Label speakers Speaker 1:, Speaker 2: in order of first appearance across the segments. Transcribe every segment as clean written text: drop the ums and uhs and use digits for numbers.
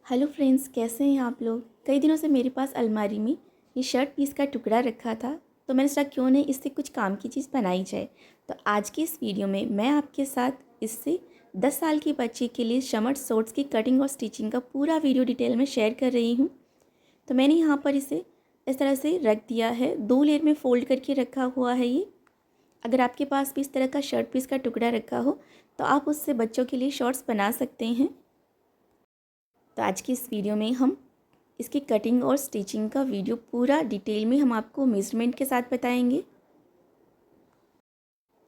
Speaker 1: Hello friends, कैसे हैं आप लोग। कई दिनों से मेरे पास अलमारी में ये शर्ट पीस का टुकड़ा रखा था, तो मैंने सोचा क्यों नहीं इससे कुछ काम की चीज़ बनाई जाए। तो आज की इस वीडियो में मैं आपके साथ इससे 10 साल के बच्चे के लिए समर शॉर्ट्स की कटिंग और स्टिचिंग का पूरा वीडियो डिटेल में शेयर कर रही हूँ। तो मैंने यहाँ पर इसे इस तरह से रख दिया है, 2 लेयर में फ़ोल्ड करके रखा हुआ है ये। अगर आपके पास भी इस तरह का शर्ट पीस का टुकड़ा रखा हो तो आप उससे बच्चों के लिए शॉर्ट्स बना सकते हैं। तो आज की इस वीडियो में हम इसकी कटिंग और स्टिचिंग का वीडियो पूरा डिटेल में हम आपको मेजरमेंट के साथ बताएंगे।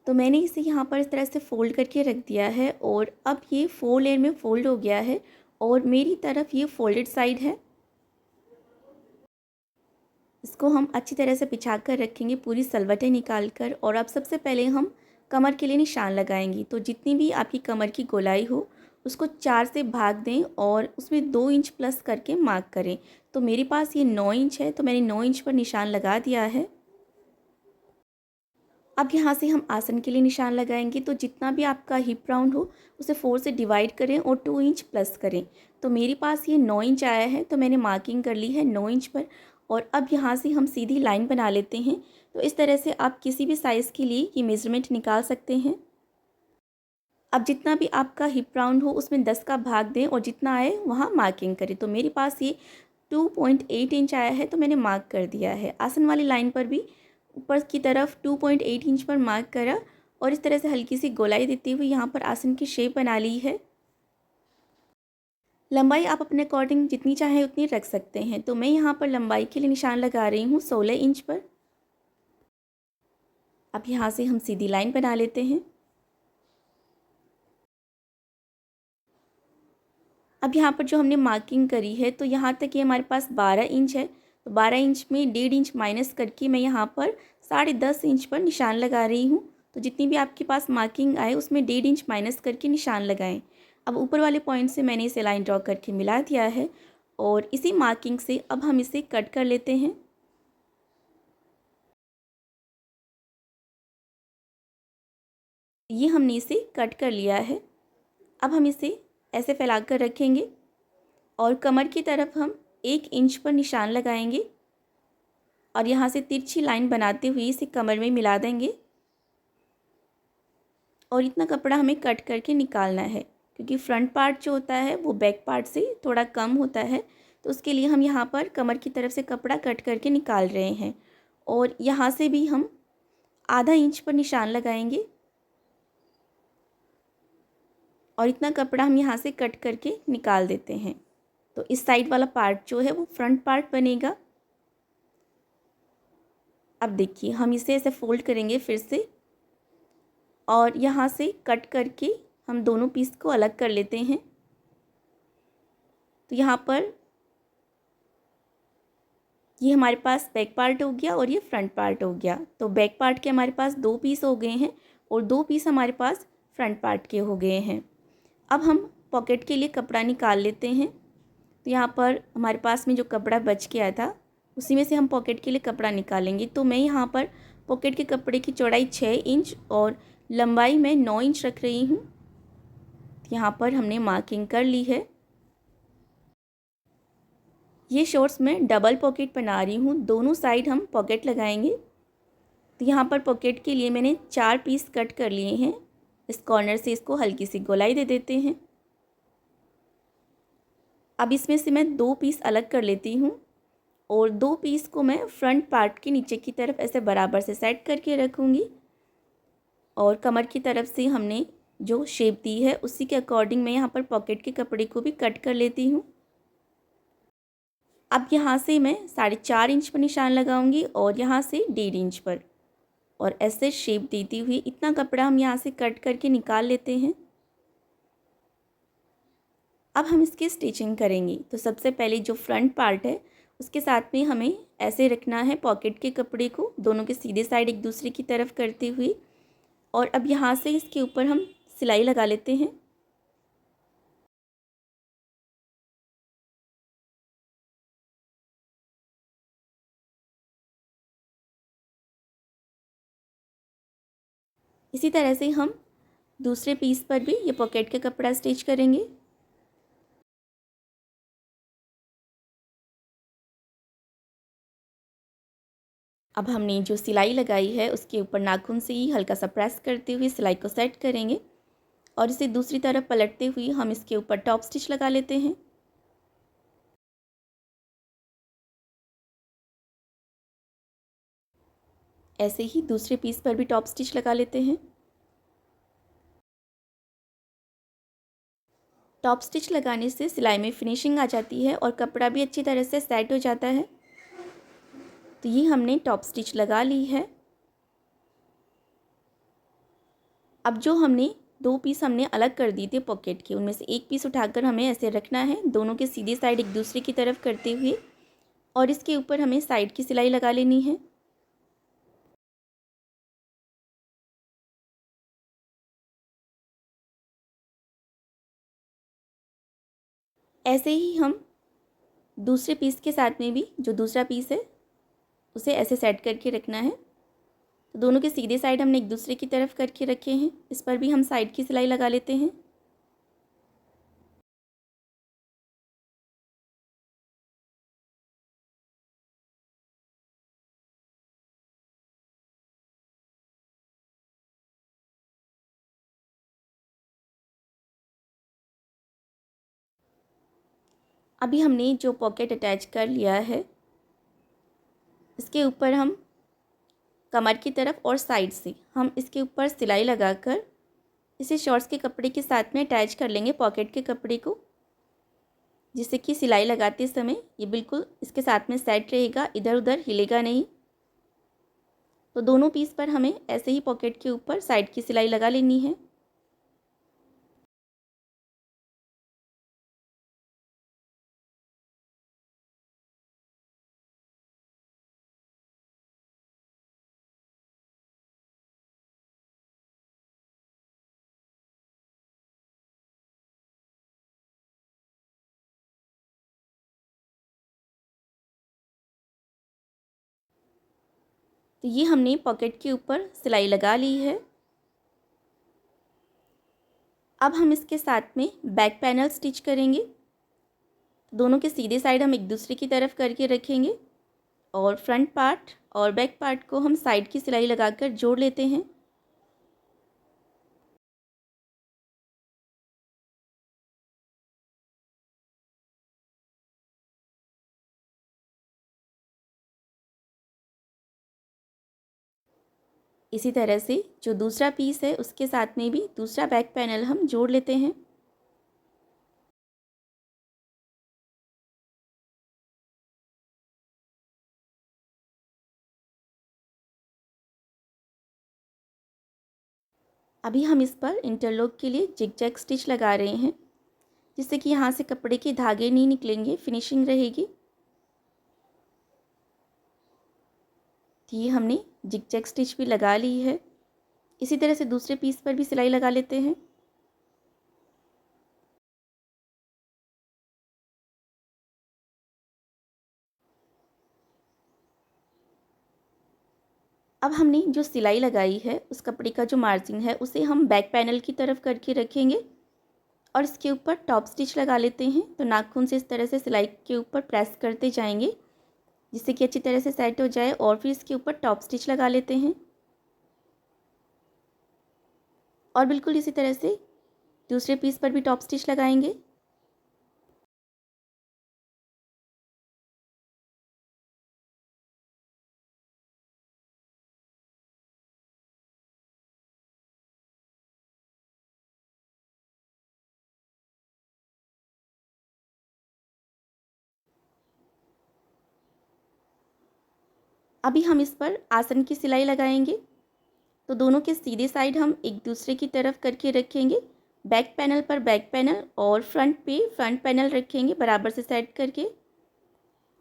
Speaker 1: तो मैंने इसे यहाँ पर इस तरह से फ़ोल्ड करके रख दिया है और अब ये 4 लेयर में फ़ोल्ड हो गया है और मेरी तरफ ये फोल्डेड साइड है। इसको हम अच्छी तरह से बिछा कर रखेंगे, पूरी सलवटें निकाल कर। और अब सबसे पहले हम कमर के लिए निशान लगाएंगे। तो जितनी भी आपकी कमर की गोलाई हो उसको 4 से भाग दें और उसमें 2 इंच प्लस करके मार्क करें। तो मेरे पास ये 9 इंच है, तो मैंने 9 इंच पर निशान लगा दिया है। अब यहाँ से हम आसन के लिए निशान लगाएंगे। तो जितना भी आपका हिप राउंड हो उसे 4 से डिवाइड करें और 2 इंच प्लस करें। तो मेरे पास ये 9 इंच आया है, तो मैंने मार्किंग कर ली है 9 इंच पर। और अब यहाँ से हम सीधी लाइन बना लेते हैं। तो इस तरह से आप किसी भी साइज़ के लिए ये मेज़रमेंट निकाल सकते हैं। अब जितना भी आपका हिप राउंड हो उसमें 10 का भाग दें और जितना आए वहाँ मार्किंग करें। तो मेरे पास ये 2.8 इंच आया है, तो मैंने मार्क कर दिया है। आसन वाली लाइन पर भी ऊपर की तरफ 2.8 इंच पर मार्क करा और इस तरह से हल्की सी गोलाई देते हुए यहाँ पर आसन की शेप बना ली है। लंबाई आप अपने अकॉर्डिंग जितनी चाहें उतनी रख सकते हैं। तो मैं यहाँ पर लंबाई के लिए निशान लगा रही हूँ 16 इंच पर। अब यहाँ से हम सीधी लाइन बना लेते हैं। अब यहाँ पर जो हमने मार्किंग करी है तो यहाँ तक ये हमारे पास 12 इंच है। तो 12 इंच में 1.5 इंच माइनस करके मैं यहाँ पर 10.5 इंच पर निशान लगा रही हूँ। तो जितनी भी आपके पास मार्किंग आए उसमें 1.5 इंच माइनस करके निशान लगाएं। अब ऊपर वाले पॉइंट से मैंने इसे लाइन ड्रॉ करके मिला दिया है और इसी मार्किंग से अब हम इसे कट कर लेते हैं। ये हमने इसे कट कर लिया है। अब हम इसे ऐसे फैला कर रखेंगे और कमर की तरफ हम 1 इंच पर निशान लगाएंगे और यहाँ से तिरछी लाइन बनाते हुए इसे कमर में मिला देंगे। और इतना कपड़ा हमें कट करके निकालना है, क्योंकि फ्रंट पार्ट जो होता है वो बैक पार्ट से थोड़ा कम होता है। तो उसके लिए हम यहाँ पर कमर की तरफ से कपड़ा कट करके निकाल रहे हैं। और यहाँ से भी हम आधा इंच पर निशान लगाएंगे और इतना कपड़ा हम यहाँ से कट करके निकाल देते हैं। तो इस साइड वाला पार्ट जो है वो फ्रंट पार्ट बनेगा। अब देखिए हम इसे ऐसे फोल्ड करेंगे फिर से और यहाँ से कट करके हम दोनों पीस को अलग कर लेते हैं। तो यहाँ पर ये हमारे पास बैक पार्ट हो गया और ये फ्रंट पार्ट हो गया। तो बैक पार्ट के हमारे पास 2 पीस हो गए हैं और 2 पीस हमारे पास फ्रंट पार्ट के हो गए हैं। अब हम पॉकेट के लिए कपड़ा निकाल लेते हैं। तो यहाँ पर हमारे पास में जो कपड़ा बच गया था उसी में से हम पॉकेट के लिए कपड़ा निकालेंगे। तो मैं यहाँ पर पॉकेट के कपड़े की चौड़ाई 6 इंच और लंबाई में 9 इंच रख रही हूँ। यहाँ पर हमने मार्किंग कर ली है। ये शॉर्ट्स में डबल पॉकेट बना रही हूँ, दोनों साइड हम पॉकेट लगाएंगे। तो यहाँ पर पॉकेट के लिए मैंने 4 पीस कट कर लिए हैं। इस कॉर्नर से इसको हल्की सी गोलाई दे देते हैं। अब इसमें से मैं 2 पीस अलग कर लेती हूँ और 2 पीस को मैं फ्रंट पार्ट के नीचे की तरफ ऐसे बराबर से सेट करके रखूँगी। और कमर की तरफ से हमने जो शेप दी है उसी के अकॉर्डिंग मैं यहाँ पर पॉकेट के कपड़े को भी कट कर लेती हूँ। अब यहाँ से मैं 4.5 इंच पर निशान लगाऊंगी और यहाँ से 1.5 इंच पर, और ऐसे शेप देती हुई इतना कपड़ा हम यहाँ से कट करके निकाल लेते हैं। अब हम इसकी स्टिचिंग करेंगे। तो सबसे पहले जो फ्रंट पार्ट है उसके साथ में हमें ऐसे रखना है पॉकेट के कपड़े को, दोनों के सीधे साइड एक दूसरे की तरफ करते हुए। और अब यहाँ से इसके ऊपर हम सिलाई लगा लेते हैं। इसी तरह से हम दूसरे पीस पर भी ये पॉकेट का कपड़ा स्टिच करेंगे। अब हमने जो सिलाई लगाई है उसके ऊपर नाखून से ही हल्का सा प्रेस करते हुए सिलाई को सेट करेंगे और इसे दूसरी तरफ पलटते हुए हम इसके ऊपर टॉप स्टिच लगा लेते हैं। ऐसे ही दूसरे पीस पर भी टॉप स्टिच लगा लेते हैं। टॉप स्टिच लगाने से सिलाई में फिनिशिंग आ जाती है और कपड़ा भी अच्छी तरह से सेट हो जाता है। तो ये हमने टॉप स्टिच लगा ली है। अब जो हमने दो पीस हमने अलग कर दिए थे पॉकेट के, उनमें से एक पीस उठाकर हमें ऐसे रखना है, दोनों के सीधे साइड एक दूसरे की तरफ करते हुए, और इसके ऊपर हमें साइड की सिलाई लगा लेनी है। ऐसे ही हम दूसरे पीस के साथ में भी, जो दूसरा पीस है उसे ऐसे सेट करके रखना है। तो दोनों के सीधे साइड हमने एक दूसरे की तरफ करके रखे हैं, इस पर भी हम साइड की सिलाई लगा लेते हैं। अभी हमने जो पॉकेट अटैच कर लिया है, इसके ऊपर हम कमर की तरफ और साइड से हम इसके ऊपर सिलाई लगाकर इसे शॉर्ट्स के कपड़े के साथ में अटैच कर लेंगे, पॉकेट के कपड़े को, जिससे कि सिलाई लगाते समय ये बिल्कुल इसके साथ में सेट रहेगा, इधर उधर हिलेगा नहीं। तो दोनों पीस पर हमें ऐसे ही पॉकेट के ऊपर साइड की सिलाई लगा लेनी है। तो ये हमने पॉकेट के ऊपर सिलाई लगा ली है। अब हम इसके साथ में बैक पैनल स्टिच करेंगे। दोनों के सीधे साइड हम एक दूसरे की तरफ करके रखेंगे और फ्रंट पार्ट और बैक पार्ट को हम साइड की सिलाई लगाकर जोड़ लेते हैं। इसी तरह से जो दूसरा पीस है उसके साथ में भी दूसरा बैक पैनल हम जोड़ लेते हैं। अभी हम इस पर इंटरलॉक के लिए जिग-जैग स्टिच लगा रहे हैं, जिससे कि यहाँ से कपड़े के धागे नहीं निकलेंगे, फिनिशिंग रहेगी। तो ये हमने जिग-जैग स्टिच भी लगा ली है। इसी तरह से दूसरे पीस पर भी सिलाई लगा लेते हैं। अब हमने जो सिलाई लगाई है उस कपड़े का जो मार्जिन है उसे हम बैक पैनल की तरफ करके रखेंगे और इसके ऊपर टॉप स्टिच लगा लेते हैं। तो नाखून से इस तरह से सिलाई के ऊपर प्रेस करते जाएंगे, जिससे कि अच्छी तरह से सेट हो जाए, और फिर इसके ऊपर टॉप स्टिच लगा लेते हैं। और बिल्कुल इसी तरह से दूसरे पीस पर भी टॉप स्टिच लगाएंगे। अभी हम इस पर आसन की सिलाई लगाएंगे। तो दोनों के सीधे साइड हम एक दूसरे की तरफ करके रखेंगे, बैक पैनल पर बैक पैनल और फ्रंट पे फ्रंट पैनल रखेंगे बराबर से सेट करके,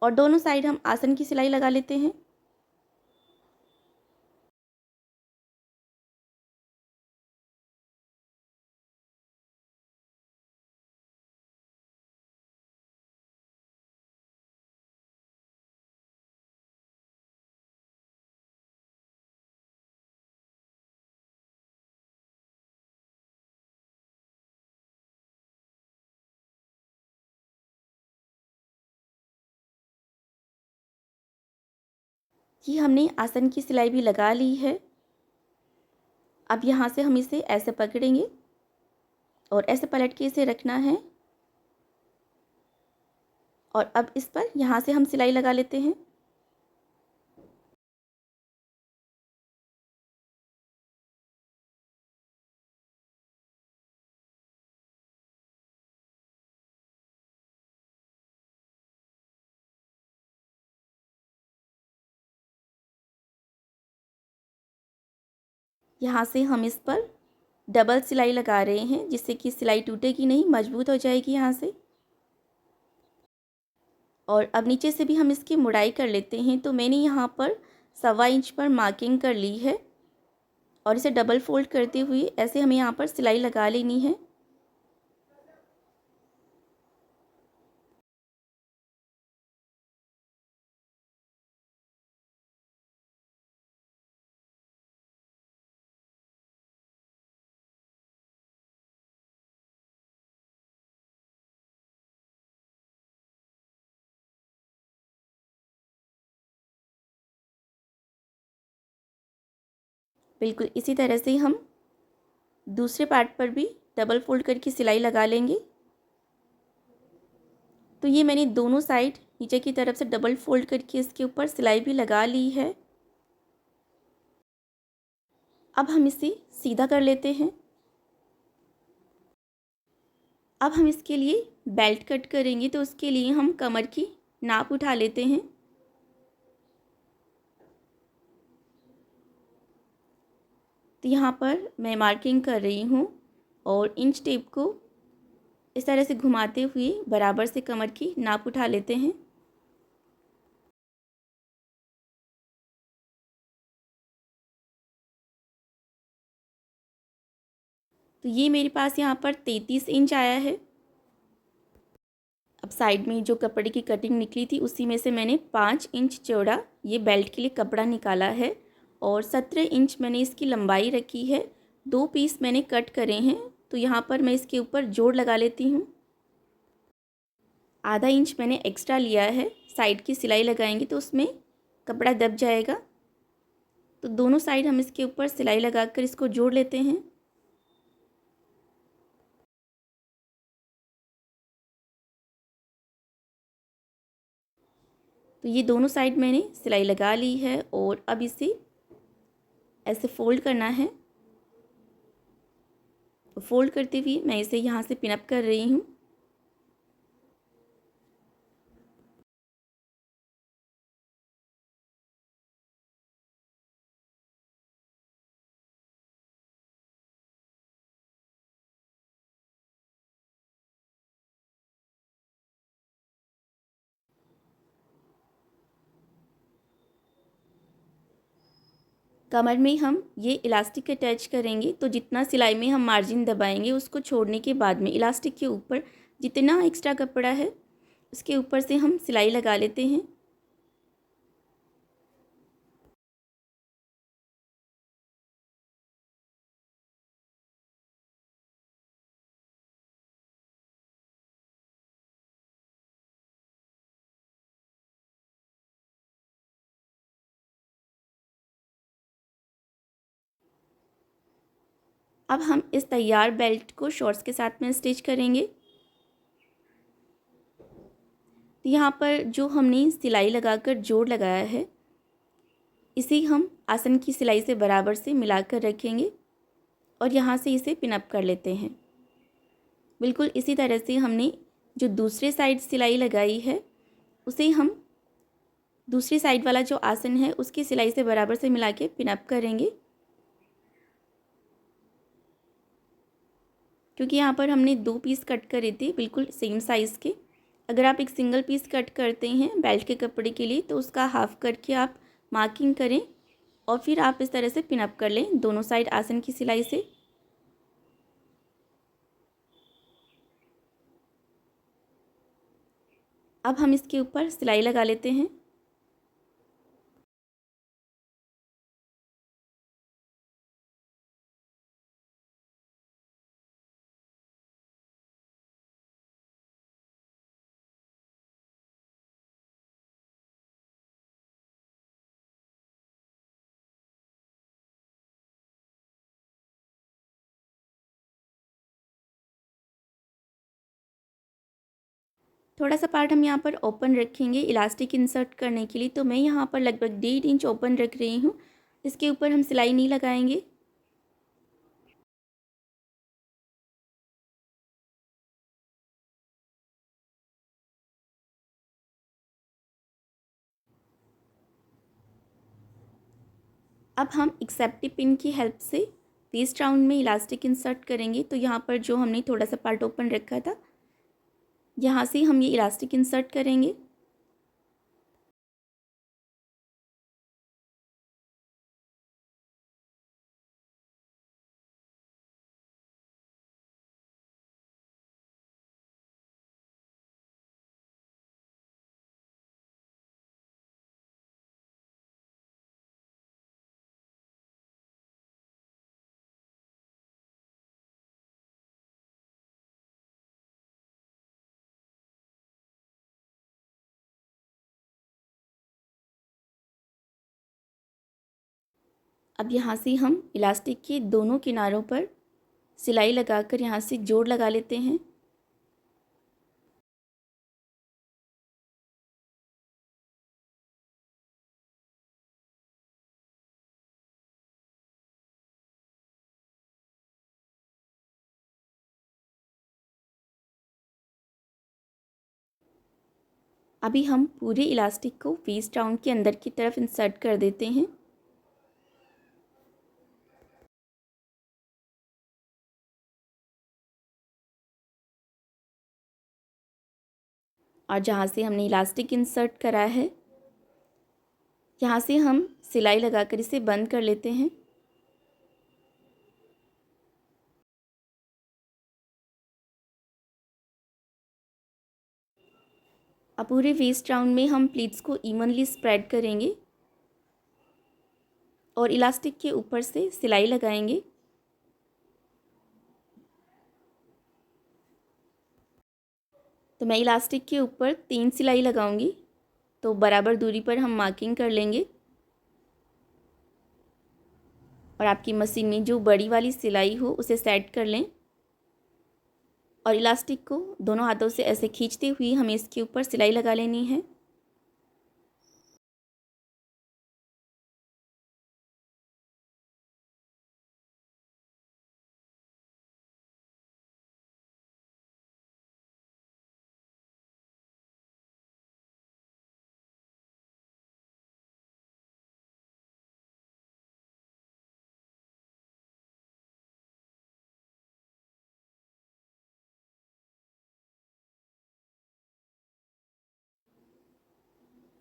Speaker 1: और दोनों साइड हम आसन की सिलाई लगा लेते हैं। कि हमने आसन की सिलाई भी लगा ली है। अब यहाँ से हम इसे ऐसे पकड़ेंगे और ऐसे पलट के इसे रखना है और अब इस पर यहाँ से हम सिलाई लगा लेते हैं। यहाँ से हम इस पर डबल सिलाई लगा रहे हैं जिससे कि सिलाई टूटेगी नहीं, मजबूत हो जाएगी यहाँ से। और अब नीचे से भी हम इसकी मुड़ाई कर लेते हैं। तो मैंने यहाँ पर 1.25 इंच पर मार्किंग कर ली है और इसे डबल फोल्ड करते हुए ऐसे हमें यहाँ पर सिलाई लगा लेनी है। बिल्कुल इसी तरह से हम दूसरे पार्ट पर भी डबल फोल्ड करके सिलाई लगा लेंगे। तो ये मैंने दोनों साइड नीचे की तरफ से डबल फोल्ड करके इसके ऊपर सिलाई भी लगा ली है। अब हम इसे सीधा कर लेते हैं। अब हम इसके लिए बेल्ट कट करेंगे, तो उसके लिए हम कमर की नाप उठा लेते हैं। तो यहाँ पर मैं मार्किंग कर रही हूँ और इंच टेप को इस तरह से घुमाते हुए बराबर से कमर की नाप उठा लेते हैं। तो ये मेरे पास यहाँ पर 33 इंच आया है। अब साइड में जो कपड़े की कटिंग निकली थी उसी में से मैंने 5 इंच चौड़ा ये बेल्ट के लिए कपड़ा निकाला है और 17 इंच मैंने इसकी लंबाई रखी है। 2 पीस मैंने कट करे हैं, तो यहाँ पर मैं इसके ऊपर जोड़ लगा लेती हूँ। आधा इंच मैंने एक्स्ट्रा लिया है, साइड की सिलाई लगाएंगे तो उसमें कपड़ा दब जाएगा। तो दोनों साइड हम इसके ऊपर सिलाई लगाकर इसको जोड़ लेते हैं। तो ये दोनों साइड मैंने सिलाई लगा ली है और अब इसे ऐसे फोल्ड करना है। फोल्ड करते हुए मैं इसे यहाँ से पिन अप कर रही हूँ। कमर में हम ये इलास्टिक अटैच करेंगे, तो जितना सिलाई में हम मार्जिन दबाएंगे उसको छोड़ने के बाद में इलास्टिक के ऊपर जितना एक्स्ट्रा कपड़ा है उसके ऊपर से हम सिलाई लगा लेते हैं। अब हम इस तैयार बेल्ट को शॉर्ट्स के साथ में स्टिच करेंगे। तो यहाँ पर जो हमने सिलाई लगाकर जोड़ लगाया है इसे हम आसन की सिलाई से बराबर से मिलाकर रखेंगे और यहाँ से इसे पिन अप कर लेते हैं। बिल्कुल इसी तरह से हमने जो दूसरे साइड सिलाई लगाई है उसे हम दूसरी साइड वाला जो आसन है उसकी सिलाई से बराबर से मिला के पिन अप करेंगे। क्योंकि यहाँ पर हमने 2 पीस कट करे थे बिल्कुल सेम साइज़ के। अगर आप एक सिंगल पीस कट करते हैं बेल्ट के कपड़े के लिए तो उसका हाफ करके आप मार्किंग करें और फिर आप इस तरह से पिन अप कर लें दोनों साइड आसन की सिलाई से। अब हम इसके ऊपर सिलाई लगा लेते हैं। थोड़ा सा पार्ट हम यहाँ पर ओपन रखेंगे इलास्टिक इंसर्ट करने के लिए। तो मैं यहाँ पर लगभग 1.5 इंच ओपन रख रही हूँ। इसके ऊपर हम सिलाई नहीं लगाएंगे। अब हम एक्सेप्टी पिन की हेल्प से वेस्ट राउंड में इलास्टिक इंसर्ट करेंगे। तो यहाँ पर जो हमने थोड़ा सा पार्ट ओपन रखा था, यहाँ से हम ये इलास्टिक इंसर्ट करेंगे। अब यहाँ से हम इलास्टिक के दोनों किनारों पर सिलाई लगाकर यहाँ से जोड़ लगा लेते हैं। अभी हम पूरे इलास्टिक को वेस्ट राउंड के अंदर की तरफ इंसर्ट कर देते हैं। और जहाँ से हमने इलास्टिक इंसर्ट करा है, यहाँ से हम सिलाई लगाकर इसे बंद कर लेते हैं। अब पूरे वेस्ट राउंड में हम प्लीट्स को इवनली स्प्रेड करेंगे और इलास्टिक के ऊपर से सिलाई लगाएंगे। तो मैं इलास्टिक के ऊपर 3 सिलाई लगाऊंगी। तो बराबर दूरी पर हम मार्किंग कर लेंगे और आपकी मशीन में जो बड़ी वाली सिलाई हो उसे सेट कर लें और इलास्टिक को दोनों हाथों से ऐसे खींचते हुए हमें इसके ऊपर सिलाई लगा लेनी है।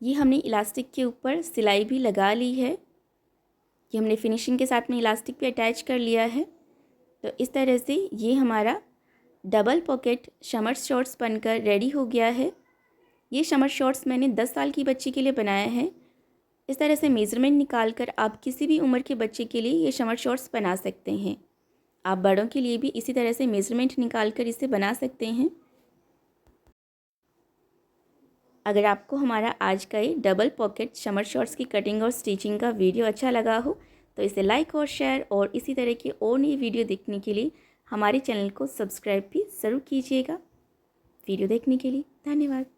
Speaker 1: ये हमने इलास्टिक के ऊपर सिलाई भी लगा ली है। ये हमने फिनिशिंग के साथ में इलास्टिक पे अटैच कर लिया है। तो इस तरह से ये हमारा डबल पॉकेट समर शॉर्ट्स बनकर रेडी हो गया है। ये समर शॉर्ट्स मैंने 10 साल की बच्ची के लिए बनाया है। इस तरह से मेज़रमेंट निकाल कर आप किसी भी उम्र के बच्चे के लिए ये समर शॉर्ट्स बना सकते हैं। आप बड़ों के लिए भी इसी तरह से मेज़रमेंट निकाल कर इसे बना सकते हैं। अगर आपको हमारा आज का ये डबल पॉकेट समर शॉर्ट्स की कटिंग और स्टिचिंग का वीडियो अच्छा लगा हो तो इसे लाइक और शेयर और इसी तरह की और नई वीडियो देखने के लिए हमारे चैनल को सब्सक्राइब भी ज़रूर कीजिएगा। वीडियो देखने के लिए धन्यवाद।